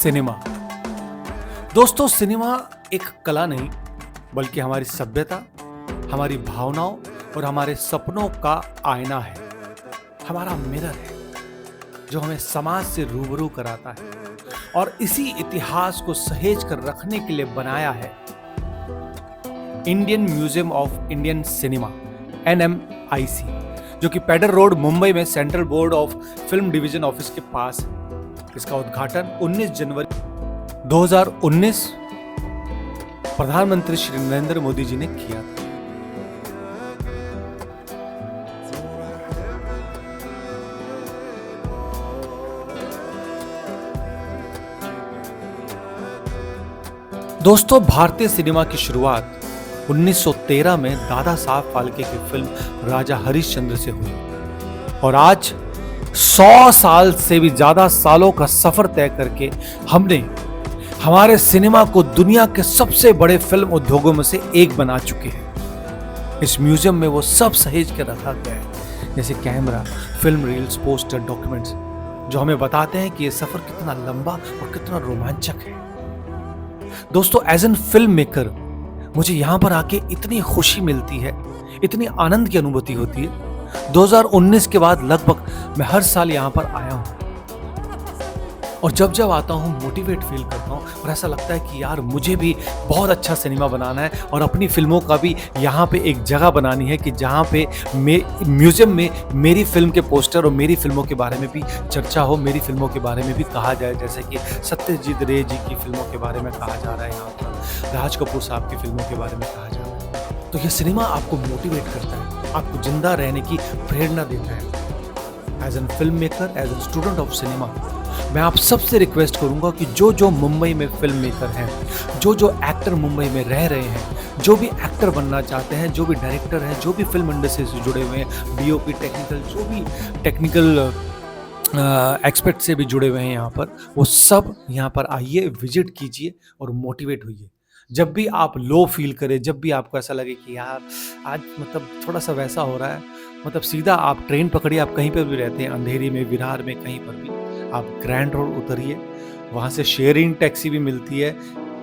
Cinema. दोस्तों, cinema एक कला नहीं बल्कि हमारी सभ्यता, हमारी भावनाओं और हमारे सपनों का आईना है। हमारा मिरर है जो हमें समाज से रूबरू कराता है और इसी इतिहास को सहेज कर रखने के लिए बनाया है Indian museum of Indian cinema NMIC, जो कि पेडर रोड मुंबई में central board of film division office के पास है। इसका उद्घाटन 19 जनवरी 2019 प्रधानमंत्री श्री नरेंद्र मोदी जी ने किया था। दोस्तों, भारतीय सिनेमा की शुरुआत 1913 में दादा साहब फाल्के की फिल्म राजा हरिश्चंद्र से हुई और आज 100 साल से भी ज्यादा सालों का सफर तय करके हमने हमारे सिनेमा को दुनिया के सबसे बड़े फिल्म उद्योगों में से एक बना चुके हैं। इस म्यूजियम में वो सब सहेज के रखा गया है, जैसे camera, film reels, poster, documents, जो हमें बताते हैं कि ये सफर कितना लंबा और कितना रोमांचक है। दोस्तों, एज एन फिल्म मेकर मुझे यहां पर आके इतनी खुशी मिलती है, इतनी आनंद की अनुभूति होती है। 2019 के बाद लगभग मैं हर साल यहां पर आया हूं और जब जब आता हूं मोटिवेट फील करता हूं और ऐसा लगता है कि यार मुझे भी बहुत अच्छा सिनेमा बनाना है और अपनी फिल्मों का भी यहां पे एक जगह बनानी है कि जहां पे म्यूजियम में मेरी फिल्म के पोस्टर और मेरी फिल्मों के बारे में भी चर्चा हो, मेरी फिल्मों के बारे में भी कहा जाए, जैसे कि सत्यजीत रे जी की फिल्मों के बारे में कहा जा रहा है, यहाँ पर राज कपूर साहब की फिल्मों के बारे में कहा जा रहा है। तो ये सिनेमा आपको मोटिवेट करता है, आपको जिंदा रहने की प्रेरणा देता है। As an film maker, as an student of cinema, मैं आप सबसे रिक्वेस्ट करूंगा कि जो मुंबई में फिल्म मेकर हैं, जो एक्टर मुंबई में रह रहे हैं, जो भी एक्टर बनना चाहते हैं, जो भी डायरेक्टर हैं, जो भी फिल्म इंडस्ट्री से जुड़े हुए हैं, DOP टेक्निकल, जो भी टेक्निकल एक्सपर्ट से भी जुड़े हुए हैं यहाँ पर, वो सब यहाँ पर आइए, विजिट कीजिए और मोटिवेट होइए। जब भी आप लो फील करें, जब भी आपको ऐसा लगे कि यार आज मतलब थोड़ा सा वैसा हो रहा है, मतलब सीधा आप ट्रेन पकड़िए, आप कहीं पर भी रहते हैं, अंधेरी में, विरार में, कहीं पर भी, आप ग्रैंड रोड उतरिए, वहाँ से शेयरिंग टैक्सी भी मिलती है,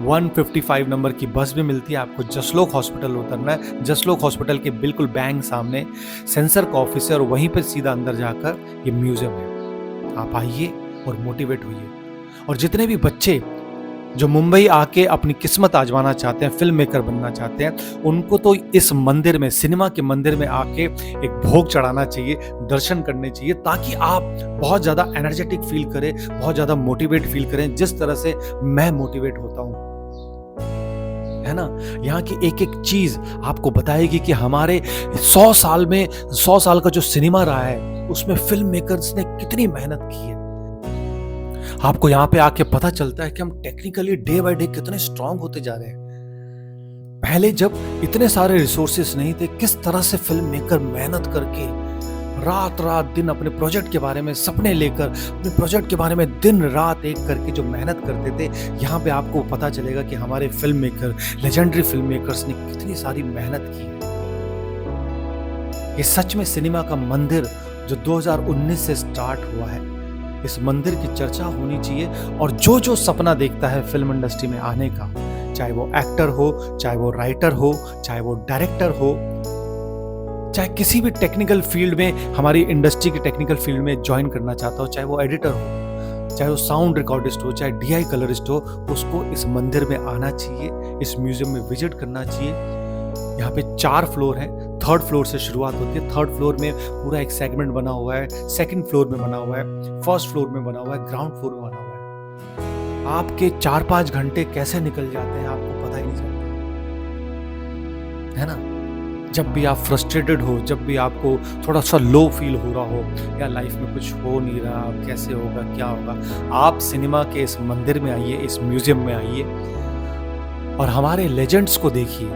155 नंबर की बस भी मिलती है। आपको जसलोक हॉस्पिटल उतरना है। जसलोक हॉस्पिटल के बिल्कुल बैंक सामने सेंसर का ऑफिस है और वहीं पर सीधा अंदर जाकर ये म्यूजियम है। आप आइए और मोटिवेट होइए। और जितने भी बच्चे जो मुंबई आके अपनी किस्मत आजमाना चाहते हैं, फिल्म मेकर बनना चाहते हैं, उनको तो इस मंदिर में, सिनेमा के मंदिर में आके एक भोग चढ़ाना चाहिए, दर्शन करने चाहिए, ताकि आप बहुत ज़्यादा एनर्जेटिक फील करें, बहुत ज़्यादा मोटिवेट फील करें, जिस तरह से मैं मोटिवेट होता हूँ, है ना। यहाँ की एक एक चीज़ आपको बताएगी कि हमारे 100 साल में, 100 साल का जो सिनेमा रहा है, उसमें फिल्म मेकर्स ने कितनी मेहनत की है। आपको यहाँ पे आके पता चलता है कि हम टेक्निकली डे बाय डे कितने स्ट्रांग होते जा रहे हैं। पहले जब इतने सारे रिसोर्सेस नहीं थे, किस तरह से फिल्म मेकर मेहनत करके रात रात दिन अपने प्रोजेक्ट के बारे में सपने लेकर, अपने प्रोजेक्ट के बारे में दिन रात एक करके जो मेहनत करते थे, यहाँ पे आपको पता चलेगा कि हमारे film maker, legendary film makers ने कितनी सारी मेहनत की है। ये सच में सिनेमा का मंदिर जो 2019 से स्टार्ट हुआ है, इस मंदिर की चर्चा होनी चाहिए। और जो सपना देखता है फिल्म इंडस्ट्री में आने का, चाहे वो एक्टर हो, चाहे वो राइटर हो, चाहे वो डायरेक्टर हो, चाहे किसी भी टेक्निकल फील्ड में, हमारी इंडस्ट्री की टेक्निकल फील्ड में ज्वाइन करना चाहता हो, चाहे वो एडिटर हो, चाहे वो साउंड रिकॉर्डिस्ट हो, चाहे DI कलरिस्ट हो, उसको इस मंदिर में आना चाहिए, इस म्यूजियम में विजिट करना चाहिए। यहाँ पे 4 फ्लोर है। 3rd फ्लोर से शुरुआत होती है। 3rd फ्लोर में पूरा एक सेगमेंट बना हुआ है, 2nd फ्लोर में बना हुआ है, 1st फ्लोर में बना हुआ है, ग्राउंड फ्लोर में बना हुआ है। आपके 4-5 घंटे कैसे निकल जाते हैं आपको पता ही नहीं चलता, है ना। जब भी आप फ्रस्ट्रेटेड हो, जब भी आपको थोड़ा सा लो फील हो रहा हो, या लाइफ में कुछ हो नहीं रहा, कैसे होगा, क्या होगा, आप सिनेमा के इस मंदिर में आइए, इस म्यूजियम में आइए और हमारे लेजेंड्स को देखिए,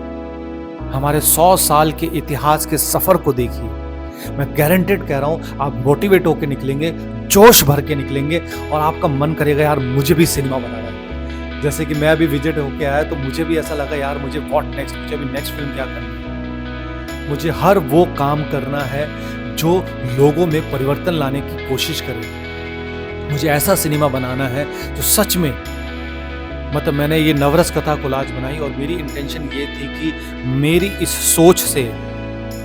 हमारे 100 साल के इतिहास के सफर को देखिए। मैं गारंटेड कह रहा हूं, आप मोटिवेट होकर निकलेंगे, जोश भर के निकलेंगे और आपका मन करेगा यार मुझे भी सिनेमा बनाना है। जैसे कि मैं अभी विजिट होके आया तो मुझे भी ऐसा लगा यार मुझे व्हाट नेक्स्ट, मुझे अभी नेक्स्ट फिल्म क्या करनी है। मुझे हर वो काम करना है जो लोगों में परिवर्तन लाने की कोशिश करे। मुझे ऐसा सिनेमा बनाना है जो सच में, मतलब मैंने ये नवरस कथा कोलाज बनाई और मेरी इंटेंशन ये थी कि मेरी इस सोच से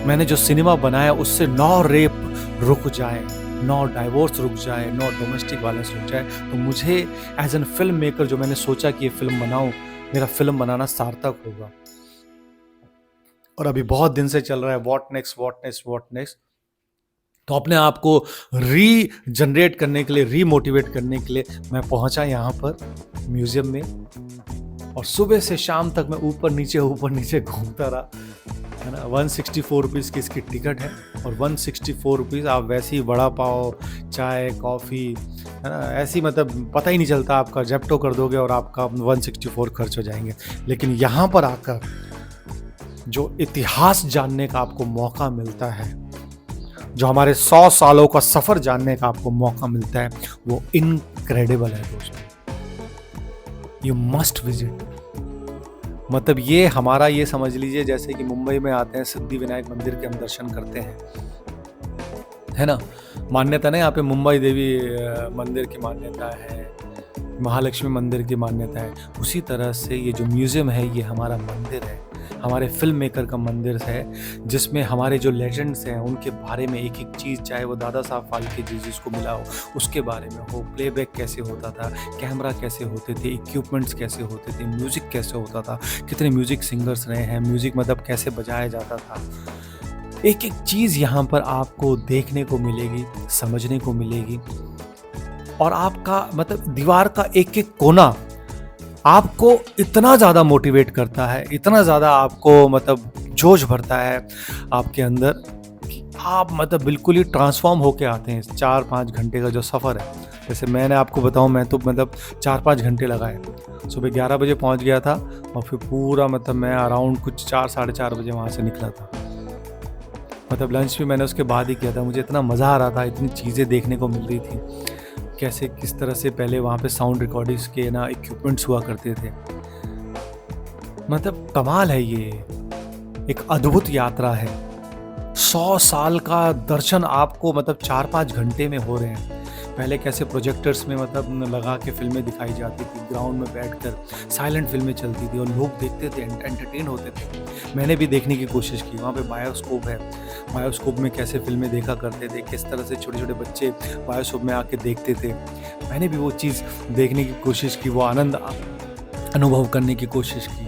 मैंने जो सिनेमा बनाया उससे 9 रेप रुक जाए, 9 डाइवोर्स रुक जाए, 9 डोमेस्टिक वायलेंस रुक जाए। तो मुझे एज एन फिल्म मेकर जो मैंने सोचा कि ये फिल्म बनाऊं, मेरा फिल्म बनाना सार्थक होगा। और अभी बहुत दिन से चल रहा है what next, what next, what next. तो अपने आप को रीजनरेट करने के लिए, रीमोटिवेट करने के लिए मैं पहुंचा यहाँ पर म्यूजियम में, और सुबह से शाम तक मैं ऊपर नीचे घूमता रहा, है ना। 164 रुपीज़ की इसकी टिकट है, और 164 रुपीज़ आप वैसे ही वड़ा पाव, चाय, कॉफ़ी, है ना, ऐसी मतलब पता ही नहीं चलता, आपका जेप्टो कर दोगे और आपका 164 खर्च हो जाएंगे। लेकिन यहाँ पर आकर जो इतिहास जानने का आपको मौका मिलता है, जो हमारे 100 सालों का सफ़र जानने का आपको मौका मिलता है, वो इनक्रेडिबल है दोस्तों। You must visit. मतलब ये हमारा, ये समझ लीजिए जैसे कि मुंबई में आते हैं, सिद्धि विनायक मंदिर के हम दर्शन करते हैं, है ना। मान्यता नहीं, यहाँ पे मुंबई देवी मंदिर की मान्यता है, महालक्ष्मी मंदिर की मान्यता है। उसी तरह से ये जो म्यूज़ियम है, ये हमारा मंदिर है, हमारे फिल्म मेकर का मंदिर है, जिसमें हमारे जो लेजेंड्स हैं उनके बारे में एक एक चीज़, चाहे वो दादा साहब फाल्के जी जिसको मिला हो उसके बारे में हो, प्लेबैक कैसे होता था, कैमरा कैसे होते थे, इक्विपमेंट्स कैसे होते थे, म्यूज़िक कैसे होता था, कितने म्यूज़िक सिंगर्स रहे हैं, म्यूज़िक मतलब कैसे बजाया जाता था। एक एक चीज़ यहाँ पर आपको देखने को मिलेगी, समझने को मिलेगी। और आपका मतलब दीवार का एक एक कोना आपको इतना ज़्यादा मोटिवेट करता है, इतना ज़्यादा आपको मतलब जोश भरता है आपके अंदर कि आप मतलब बिल्कुल ही ट्रांसफॉर्म होके आते हैं। 4-5 घंटे का जो सफ़र है, जैसे मैंने आपको बताऊं, मैं तो मतलब 4-5 घंटे लगाए। सुबह 11 बजे पहुंच गया था, और फिर पूरा मतलब मैं अराउंड कुछ 4-4:30 बजे वहाँ से निकला था। मतलब लंच भी मैंने उसके बाद ही किया था। मुझे इतना मज़ा आ रहा था, इतनी चीज़ें देखने को मिल रही थी, कैसे किस तरह से पहले वहाँ पे साउंड रिकॉर्डिंग्स के ना इक्विपमेंट्स हुआ करते थे। मतलब कमाल है, ये एक अद्भुत यात्रा है। 100 साल का दर्शन आपको मतलब 4-5 घंटे में हो रहे हैं। पहले कैसे प्रोजेक्टर्स में मतलब लगा के फिल्में दिखाई जाती थी, ग्राउंड में बैठकर साइलेंट फिल्में चलती थी और लोग देखते थे, एंटरटेन होते थे। मैंने भी देखने की कोशिश की, वहाँ पे बायोस्कोप है, बायोस्कोप में कैसे फिल्में देखा करते थे, किस तरह से छोटे छोटे बच्चे बायोस्कोप में आके देखते थे। मैंने भी वो चीज़ देखने की कोशिश की, वो आनंद अनुभव करने की कोशिश की।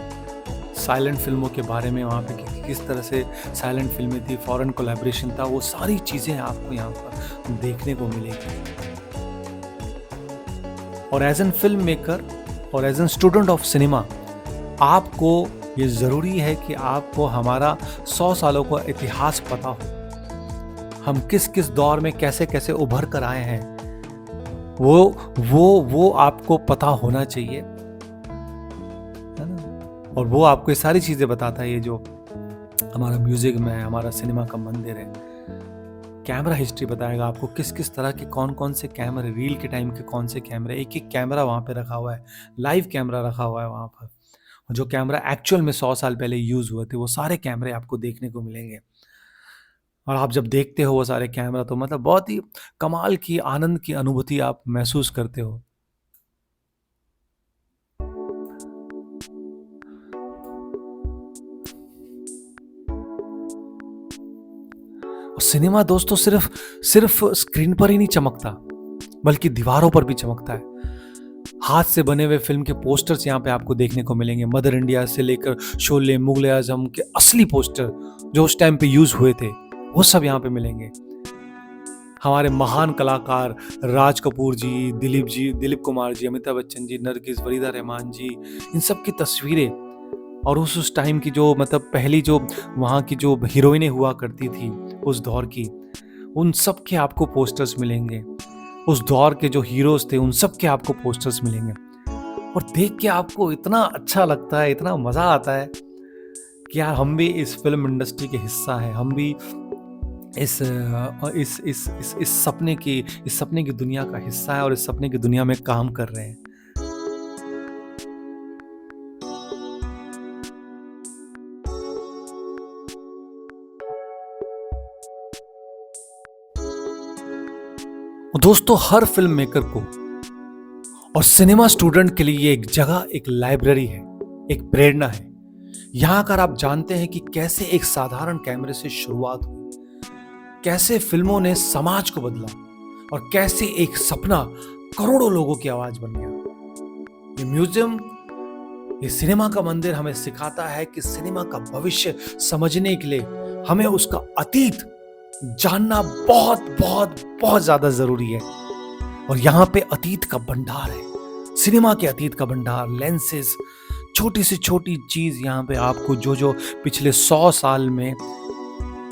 साइलेंट फिल्मों के बारे में वहाँ पे किस तरह से साइलेंट फिल्में थी, फॉरेन कोलैबोरेशन था, वो सारी चीज़ें आपको यहाँ पर देखने को मिलेगी। और एज एन फिल्म मेकर और as an student of cinema, आपको ये ज़रूरी है कि आपको हमारा 100 सालों का इतिहास पता हो। हम किस किस दौर में कैसे कैसे उभर कर आए हैं, वो आपको पता होना चाहिए, है ना। और वो आपको ये सारी चीज़ें बताता है, ये जो हमारा म्यूज़िक में है, हमारा सिनेमा का मंदिर है। कैमरा हिस्ट्री बताएगा आपको किस किस तरह के कौन कौन से कैमरे, रील के टाइम के कौन से कैमरे, एक एक कैमरा वहाँ पे रखा हुआ है, लाइव कैमरा रखा हुआ है वहाँ पर। और जो कैमरा एक्चुअल में 100 साल पहले यूज़ हुए थे, वो सारे कैमरे आपको देखने को मिलेंगे। और आप जब देखते हो वो सारे कैमरा, तो मतलब बहुत ही कमाल की आनंद की अनुभूति आप महसूस करते हो। और सिनेमा दोस्तों सिर्फ स्क्रीन पर ही नहीं चमकता, बल्कि दीवारों पर भी चमकता है। हाथ से बने हुए फिल्म के पोस्टर्स यहाँ पे आपको देखने को मिलेंगे। मदर इंडिया से लेकर शोले, मुगले आजम के असली पोस्टर जो उस टाइम पे यूज हुए थे, वो सब यहाँ पे मिलेंगे। हमारे महान कलाकार राज कपूर जी, दिलीप कुमार जी, अमिताभ बच्चन जी, नरगिस, वरीदा रहमान जी, इन सब की तस्वीरें, और उस टाइम की जो मतलब पहली जो वहाँ की जो हीरोइनें हुआ करती थी उस दौर की, उन सब के आपको पोस्टर्स मिलेंगे। उस दौर के जो हीरोज थे उन सब के आपको पोस्टर्स मिलेंगे। और देख के आपको इतना अच्छा लगता है, इतना मज़ा आता है कि यार हम भी इस फिल्म इंडस्ट्री के हिस्सा हैं, हम भी इस सपने की दुनिया का हिस्सा है और इस सपने की दुनिया में काम कर रहे हैं। दोस्तों, हर फिल्म मेकर को और सिनेमा स्टूडेंट के लिए ये एक जगह, एक लाइब्रेरी है, एक प्रेरणा है। यहाँ आकर आप जानते हैं कि कैसे एक साधारण कैमरे से शुरुआत हुई, कैसे फिल्मों ने समाज को बदला और कैसे एक सपना करोड़ों लोगों की आवाज बन गया। ये म्यूजियम, ये सिनेमा का मंदिर हमें सिखाता है कि सिनेमा का भविष्य समझने के लिए हमें उसका अतीत जानना बहुत बहुत बहुत ज्यादा जरूरी है। और यहां पे अतीत का भंडार है, सिनेमा के अतीत का भंडार, लेंसेज, छोटी से छोटी चीज यहां पे आपको जो जो पिछले 100 साल में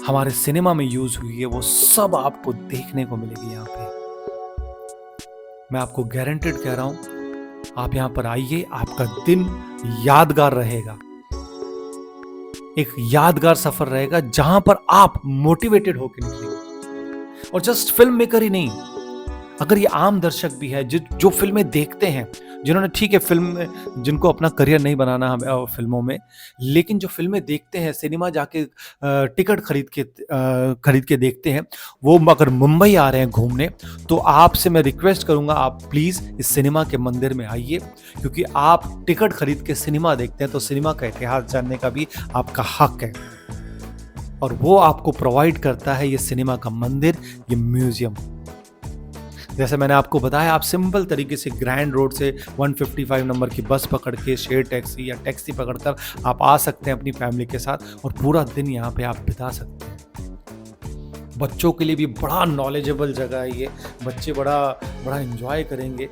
हमारे सिनेमा में यूज हुई है वो सब आपको देखने को मिलेगी। यहां पे मैं आपको गारंटेड कह रहा हूं, आप यहां पर आइए, आपका दिन यादगार रहेगा, एक यादगार सफर रहेगा जहां पर आप मोटिवेटेड होकर निकलेंगे। और जस्ट फिल्म मेकर ही नहीं, अगर ये आम दर्शक भी है जो फिल्में देखते हैं, जिन्होंने, ठीक है, फिल्म में जिनको अपना करियर नहीं बनाना हमें फिल्मों में, लेकिन जो फिल्में देखते हैं, सिनेमा जाके टिकट खरीद के देखते हैं, वो अगर मुंबई आ रहे हैं घूमने, तो आपसे मैं रिक्वेस्ट करूंगा, आप प्लीज इस सिनेमा के मंदिर में आइए, क्योंकि आप टिकट खरीद के सिनेमा देखते हैं तो सिनेमा का इतिहास जानने का भी आपका हक है। और वो आपको प्रोवाइड करता है ये सिनेमा का मंदिर, ये म्यूजियम। जैसे मैंने आपको बताया, आप सिंपल तरीके से ग्रैंड रोड से 155 नंबर की बस पकड़ के शेयर टैक्सी या टैक्सी पकड़कर आप आ सकते हैं अपनी फैमिली के साथ और पूरा दिन यहाँ पे आप बिता सकते हैं। बच्चों के लिए भी बड़ा नॉलेजेबल जगह है ये, बच्चे बड़ा एंजॉय करेंगे।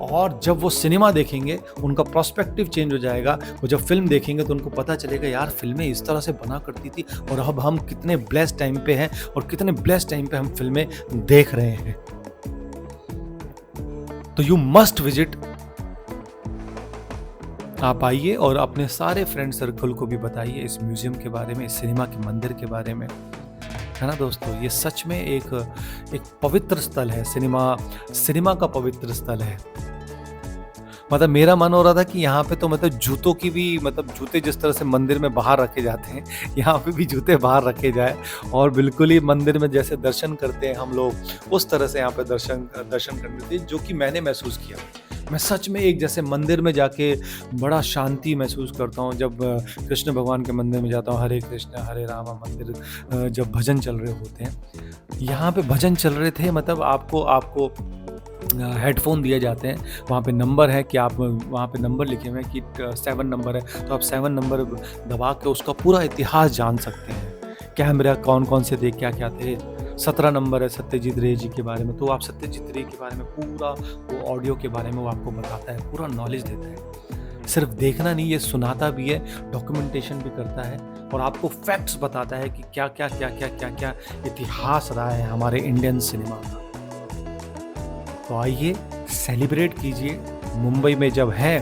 और जब वो सिनेमा देखेंगे उनका पर्सपेक्टिव चेंज हो जाएगा। वो जब फिल्म देखेंगे तो उनको पता चलेगा, यार फिल्में इस तरह से बना करती थी और अब हम कितने ब्लेस्ड टाइम पे हैं और कितने ब्लेस्ड टाइम पे हम फिल्में देख रहे हैं। तो यू मस्ट विजिट, आप आइए और अपने सारे फ्रेंड सर्कल को भी बताइए इस म्यूजियम के बारे में, इस सिनेमा के मंदिर के बारे में, है ना दोस्तों। ये सच में एक पवित्र स्थल है, सिनेमा का पवित्र स्थल है। मतलब मेरा मन हो रहा था कि यहाँ पे तो मतलब जूतों की भी, मतलब जूते जिस तरह से मंदिर में बाहर रखे जाते हैं, यहाँ पे भी जूते बाहर रखे जाए और बिल्कुल ही मंदिर में जैसे दर्शन करते हैं हम लोग, उस तरह से यहाँ पे दर्शन करने थे, जो कि मैंने महसूस किया। मैं सच में एक जैसे मंदिर में जाके बड़ा शांति महसूस करता हूँ। जब कृष्ण भगवान के मंदिर में जाता हूँ, हरे कृष्ण हरे रामा मंदिर, जब भजन चल रहे होते हैं, यहाँ पे भजन चल रहे थे, मतलब आपको हेडफोन दिए जाते हैं, वहाँ पे नंबर है कि आप, वहाँ पे नंबर लिखे हुए हैं कि 7 नंबर है, तो आप 7 नंबर दबा के उसका पूरा इतिहास जान सकते हैं। कैमरा कौन कौन से थे, क्या क्या थे। 17 नंबर है सत्यजीत रे जी के बारे में, तो आप सत्यजीत रे के बारे में पूरा वो ऑडियो के बारे में वो आपको बताता है, पूरा नॉलेज देता है। सिर्फ देखना नहीं, ये सुनाता भी है, डॉक्यूमेंटेशन भी करता है और आपको फैक्ट्स बताता है कि क्या क्या इतिहास रहा है हमारे इंडियन सिनेमा का। तो आइए, सेलिब्रेट कीजिए मुंबई में जब है,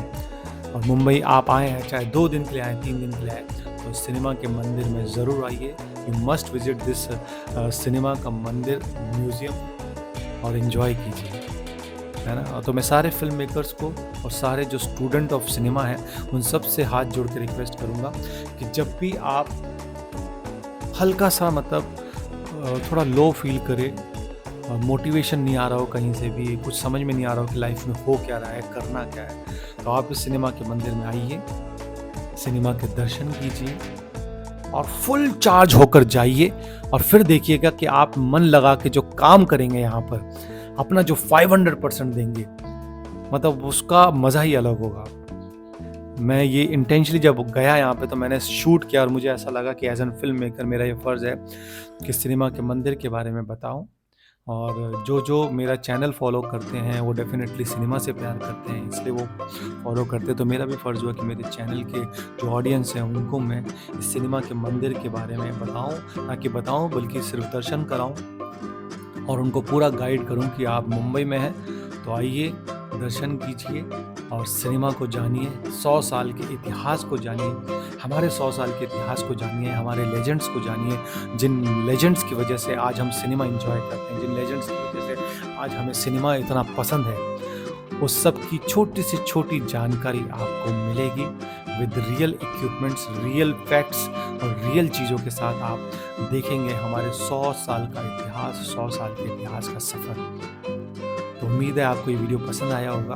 और मुंबई आप आए हैं, चाहे 2 दिन के लिए आए, 3 दिन के लिए आए, तो सिनेमा के मंदिर में ज़रूर आइए। You must visit this cinema का मंदिर म्यूजियम और एंजॉय कीजिए, है ना। तो मैं सारे फिल्म मेकर्स को और सारे जो स्टूडेंट ऑफ सिनेमा हैं उन सब से हाथ जोड़ के रिक्वेस्ट करूँगा कि जब भी आप हल्का सा, मतलब थोड़ा लो फील करें, मोटिवेशन नहीं आ रहा हो, कहीं से भी कुछ समझ में नहीं आ रहा हो कि लाइफ में हो क्या रहा है, करना क्या है, तो आप इस सिनेमा के मंदिर में आइए, सिनेमा के दर्शन कीजिए और फुल चार्ज होकर जाइए। और फिर देखिएगा कि आप मन लगा के जो काम करेंगे यहाँ पर, अपना जो 500% देंगे, मतलब उसका मज़ा ही अलग होगा। मैं ये इंटेंशनली जब गया यहाँ पे तो मैंने शूट किया और मुझे ऐसा लगा कि एज एन फिल्म मेकर मेरा ये फ़र्ज़ है कि सिनेमा के मंदिर के बारे में बताऊँ। और जो मेरा चैनल फॉलो करते हैं वो डेफिनेटली सिनेमा से प्यार करते हैं, इसलिए वो फॉलो करते हैं। तो मेरा भी फ़र्ज़ हुआ कि मेरे चैनल के जो ऑडियंस हैं उनको मैं इस सिनेमा के मंदिर के बारे में बताऊं, ना कि बताऊं बल्कि सिर्फ दर्शन कराऊं और उनको पूरा गाइड करूं कि आप मुंबई में हैं तो आइए, दर्शन कीजिए और सिनेमा को जानिए, 100 साल के इतिहास को जानिए, हमारे 100 साल के इतिहास को जानिए, हमारे लेजेंड्स को जानिए, जिन लेजेंड्स की वजह से आज हम सिनेमा एंजॉय करते हैं, जिन लेजेंड्स की वजह से आज हमें सिनेमा इतना पसंद है, उस सब की छोटी से छोटी जानकारी आपको मिलेगी। With real equipments, real facts और रियल चीज़ों के साथ आप देखेंगे हमारे 100 साल का इतिहास, 100 साल के इतिहास का सफ़र। तो उम्मीद है आपको ये वीडियो पसंद आया होगा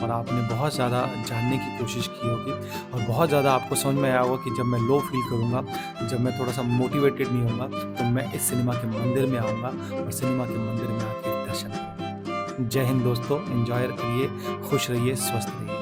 और आपने बहुत ज़्यादा जानने की कोशिश की होगी और बहुत ज़्यादा आपको समझ में आया होगा कि जब मैं लो फील करूँगा, जब मैं थोड़ा सा मोटिवेटेड नहीं होऊंगा, तो मैं इस सिनेमा के मंदिर में आऊँगा और सिनेमा के मंदिर में आके दर्शन करूँगा। जय हिंद दोस्तों, एंजॉय करिए, खुश रहिए, स्वस्थ रहिए।